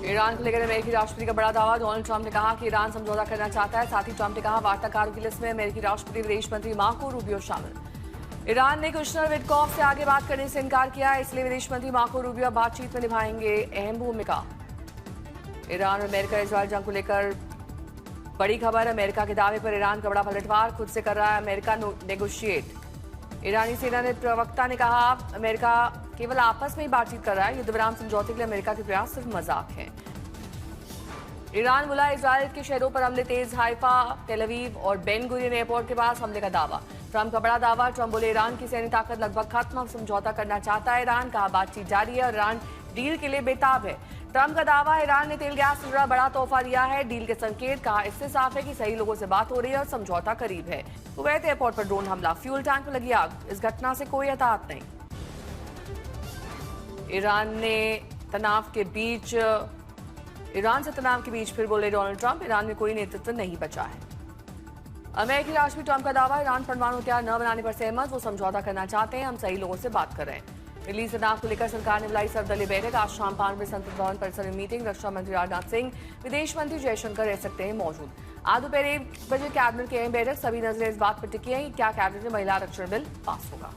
Iran को लेकर अमेरिकी राष्ट्रपति का बड़ा दावा। डोनाल्ड ट्रंप ने कहा कि ईरान समझौता करना चाहता है। साथ ही ट्रंप ने कहा वार्ताकारों की लिस्ट में अमेरिकी राष्ट्रपति विदेश मंत्री मार्को रूबियो शामिल। ईरान ने कुशनर विटकॉफ से आगे बात करने से इनकार किया है, इसलिए विदेश मंत्री मार्को रूबियो बातचीत में निभाएंगे अहम भूमिका। ईरान और अमेरिका इजरायल जंग को लेकर बड़ी खबर। अमेरिका के दावे पर ईरान का बड़ा पलटवार, खुद से कर रहा है अमेरिका नेगोशिएट। ईरानी सेना ने प्रवक्ता ने कहा अमेरिका केवल आपस में ही बातचीत कर रहा है, युद्ध विराम समझौते के लिए अमेरिका के प्रयास सिर्फ मजाक है। ईरान बोला इजरायल के शहरों पर हमले तेज। हाइफा, टेल अवीव और बेन गुरियन एयरपोर्ट के पास हमले का दावा। ट्रंप का बड़ा दावा। ट्रंप बोले ईरान की सैन्य ताकत लगभग खत्म, समझौता करना चाहता है ईरान। कहा बातचीत जारी है और ईरान डील के लिए बेताब है। ट्रंप का दावा, ईरान ने तेल गैस से जुड़ा बड़ा तोहफा दिया है, डील के संकेत। कहा इससे साफ है कि सही लोगों से बात हो रही है और समझौता करीब है। कुवैत एयरपोर्ट पर ड्रोन हमला, फ्यूल टैंक में लगी आग। इस घटना से कोई हताहत नहीं। ईरान से तनाव के बीच फिर बोले डोनाल्ड ट्रंप, ईरान में कोई नेतृत्व नहीं बचा है। अमेरिकी राष्ट्रपति ट्रंप का दावा, ईरान परमाणु हथियार न बनाने पर सहमत, वो समझौता करना चाहते हैं, हम सही लोगों से बात कर रहे हैं। दिल्ली तनाव को लेकर सरकार ने बुलाई सर्वदलीय बैठक। आज शाम 5 बजे संसद भवन परिसर में मीटिंग। रक्षा मंत्री राजनाथ सिंह, विदेश मंत्री जयशंकर रह सकते हैं मौजूद। आज दोपहर 1 बजे कैबिनेट की अहम बैठक। सभी नजरें इस बात पर टिकी हैं क्या कैबिनेट में महिला आरक्षण बिल पास होगा।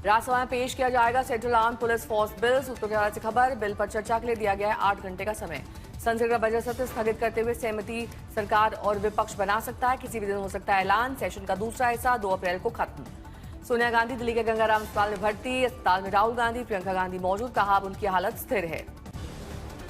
राज्यसभा में पेश किया जाएगा central arm police force bill. सूत्रों के हवाले से खबर, बिल पर चर्चा के लिए दिया गया है 8 घंटे का समय। संसद का बजट सत्र स्थगित करते हुए सहमति सरकार और विपक्ष बना सकता है, किसी भी दिन हो सकता है ऐलान। सेशन का दूसरा हिस्सा 2 अप्रैल को खत्म। सोनिया गांधी दिल्ली के गंगाराम अस्पताल में भर्ती। अस्पताल में राहुल गांधी, प्रियंका गांधी मौजूद। कहा अब उनकी हालत स्थिर है।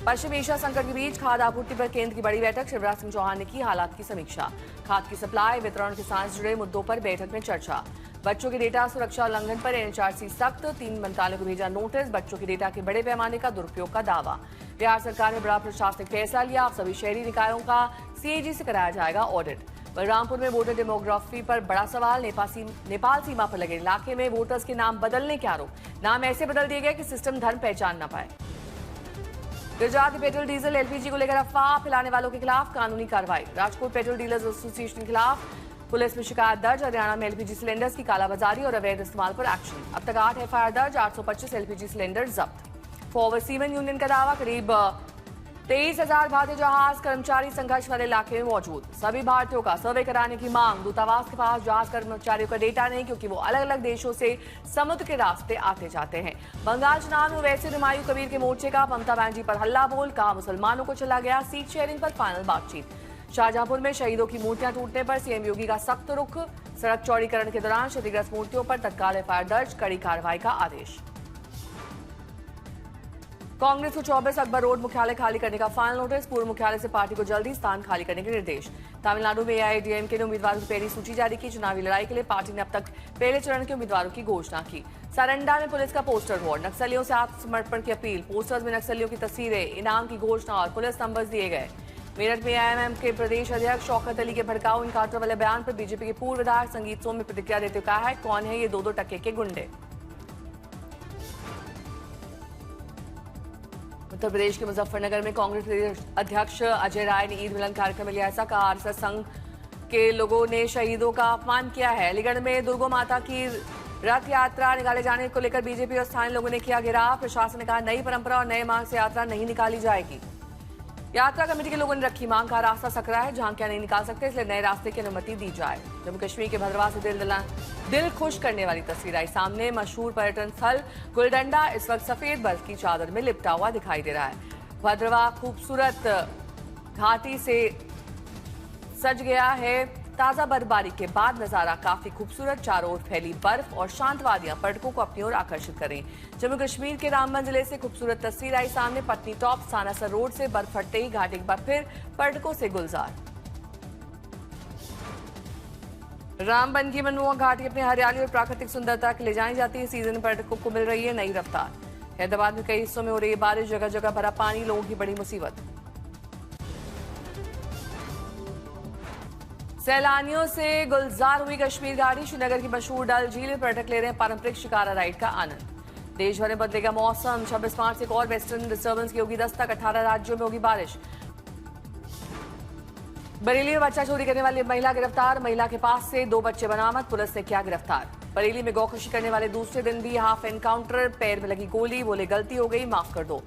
पश्चिम एशिया संकट के बीच खाद्य आपूर्ति पर केंद्र की बड़ी बैठक। शिवराज सिंह चौहान ने की हालात की समीक्षा। खाद्य की सप्लाई, वितरण के साथ जुड़े मुद्दों पर बैठक में चर्चा। बच्चों के डेटा सुरक्षा उल्लंघन पर एनएचआरसी सख्त। 3 मंत्रालयों को भेजा नोटिस। बच्चों के डेटा के बड़े पैमाने का दुरुपयोग का दावा। बिहार सरकार ने बड़ा प्रशासनिक फैसला लिया। अब सभी शहरी निकायों का सीएजी से कराया जाएगा ऑडिट। बलरामपुर में वोटर डेमोग्राफी पर बड़ा सवाल। नेपाल सीमा पर लगे इलाके में वोटर्स के नाम बदलने के आरोप। नाम ऐसे बदल दिए गए कि सिस्टम धर्म पहचान न पाए। गुजरात में पेट्रोल डीजल एलपीजी को लेकर अफवाह फैलाने वालों के खिलाफ कानूनी कार्रवाई। राजकोट पेट्रोल डीलर्स एसोसिएशन के खिलाफ पुलिस में शिकायत दर्ज। हरियाणा में एलपीजी सिलेंडर्स की कालाबाजारी और अवैध इस्तेमाल पर एक्शन। अब तक 8 एफआईआर दर्ज, 825 एलपीजी सिलेंडर जब्त। फॉरवर्ड सीमेन यूनियन का दावा, करीब 23,000 भारतीय जहाज कर्मचारी संघर्ष वाले इलाके में मौजूद। सभी भारतीयों का सर्वे कराने की मांग। दूतावास के पास जहाज कर्मचारियों का डेटा नहीं, क्योंकि वो अलग अलग देशों से समुद्र के रास्ते आते जाते हैं। बंगाल चुनाव में वैसे हुमायूं कबीर के मोर्चे का ममता बनर्जी पर हल्ला बोल। कहा मुसलमानों को चला गया, सीट शेयरिंग पर फाइनल बातचीत। शाहजहांपुर में शहीदों की मूर्तियां टूटने पर सीएम योगी का सख्त रुख। सड़क चौड़ीकरण के दौरान क्षतिग्रस्त मूर्तियों पर तत्काल एफआईआर दर्ज, कड़ी कार्रवाई का आदेश। कांग्रेस को 24 अकबर रोड मुख्यालय खाली करने का फाइनल नोटिस। पूर्व मुख्यालय से पार्टी को जल्दी स्थान खाली करने के निर्देश। तमिलनाडु में एआईएडीएमके ने उम्मीदवारों की पहली सूची जारी की। चुनावी लड़ाई के लिए पार्टी ने अब तक पहले चरण के उम्मीदवारों की घोषणा की। सारंडा में पुलिस का पोस्टर वॉर। नक्सलियों से आत्मसमर्पण की अपील। पोस्टर्स में नक्सलियों की तस्वीरें, इनाम की घोषणा और पुलिस नंबर्स दिए गए। मेरठ में एआईएमएम के प्रदेश अध्यक्ष शौकत अली के भड़काऊ इनकाउंटर वाले बयान पर बीजेपी के पूर्व विधायक संगीत सोम ने प्रतिक्रिया देते हुए कहा है, कौन है ये 2-2 टके के गुंडे। उत्तर प्रदेश के मुजफ्फरनगर में कांग्रेस प्रदेश अध्यक्ष अजय राय ने ईद मिलन कार्यक्रम में लिया ऐसा। कहा आरएसएस संघ के लोगों ने शहीदों का अपमान किया है। अलीगढ़ में दुर्गा माता की रथ यात्रा निकाले जाने को लेकर बीजेपी और स्थानीय लोगों ने किया घेराव। प्रशासन ने कहा नई परंपरा और नए मार्ग से यात्रा नहीं निकाली जाएगी। यात्रा कमेटी के लोगों ने रखी मांग, का रास्ता सकरा है, झांकियां नहीं निकाल सकते, इसलिए नए रास्ते की अनुमति दी जाए। जम्मू कश्मीर के भद्रवाह से दिल खुश करने वाली तस्वीर आई सामने। मशहूर पर्यटन स्थल गुलडंडा इस वक्त सफेद बर्फ की चादर में लिपटा हुआ दिखाई दे रहा है। भद्रवाह खूबसूरत घाटी से सज गया है। ताजा बर्फबारी के बाद नजारा काफी खूबसूरत। चारों ओर फैली बर्फ और शांत वादियां पर्यटकों को अपनी ओर आकर्षित करें। जम्मू कश्मीर के रामबन जिले से खूबसूरत तस्वीर आई सामने। पटनी टॉप सानासर रोड से बर्फ फटते ही घाटी एक बार फिर पर्यटकों से गुलजार। रामबन की मनमोहक घाटी अपनी हरियाली और प्राकृतिक सुंदरता के ले जाई जाती है। सीजन पर्यटकों को मिल रही है नई रफ्तार। हैदराबाद में कई हिस्सों में हो रही है बारिश, जगह जगह भरा पानी, लोगों की बड़ी मुसीबत। सैलानियों से गुलजार हुई कश्मीर घाटी। श्रीनगर की मशहूर डल झील में पर्यटक ले रहे हैं पारंपरिक शिकारा राइड का आनंद। देश भर में बदलेगा मौसम। 26 मार्च से एक और वेस्टर्न डिस्टर्बेंस की होगी दस्तक। 18 राज्यों में होगी बारिश। बरेली में बच्चा चोरी करने वाली महिला गिरफ्तार। महिला के पास से 2 बच्चे बरामद, पुलिस ने किया गिरफ्तार। बरेली में गौकशी करने वाले दूसरे दिन भी हाफ एनकाउंटर, पैर में लगी गोली, बोले गलती हो गई, माफ कर दो।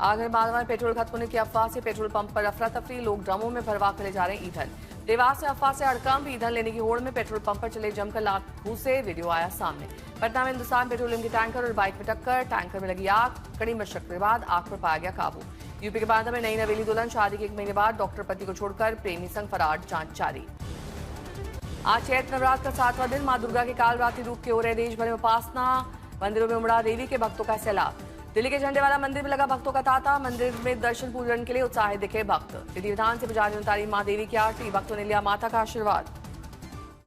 आगर मालवा में पेट्रोल खत्म होने की अफवाह से पेट्रोल पंप पर अफरा तफरी, लोग ड्रमों में भरवा कर ले जा रहे हैं ईंधन। देवास से अफवाह से हड़कंप, ईंधन लेने की होड़ में पेट्रोल पंप पर चले जमकर लाख घूसे, वीडियो आया सामने। पटना में हिंदुस्तान पेट्रोलियम के टैंकर और बाइक में टक्कर, टैंकर में लगी आग, कड़ी मशक्कत के बाद आग पर पाया गया काबू। यूपी के बांदा में नई नवेली दुल्हन, शादी के 1 महीने बाद डॉक्टर पति को छोड़कर प्रेमी संग फरार, जांच जारी। आज चैत्र नवरात्र का 7वां दिन, मां दुर्गा के कालरात्रि रूप की हो रहे देश भर में उपासना, मंदिरों में उमड़ा देवी के भक्तों का सैलाब। दिल्ली के झंडेवाला मंदिर में लगा भक्तों का तांता, मंदिर में दर्शन पूजन के लिए उत्साहित दिखे भक्त। विधि विधान से पुजारियों ने उतारी मां देवी की आरती, भक्तों ने लिया माता का आशीर्वाद।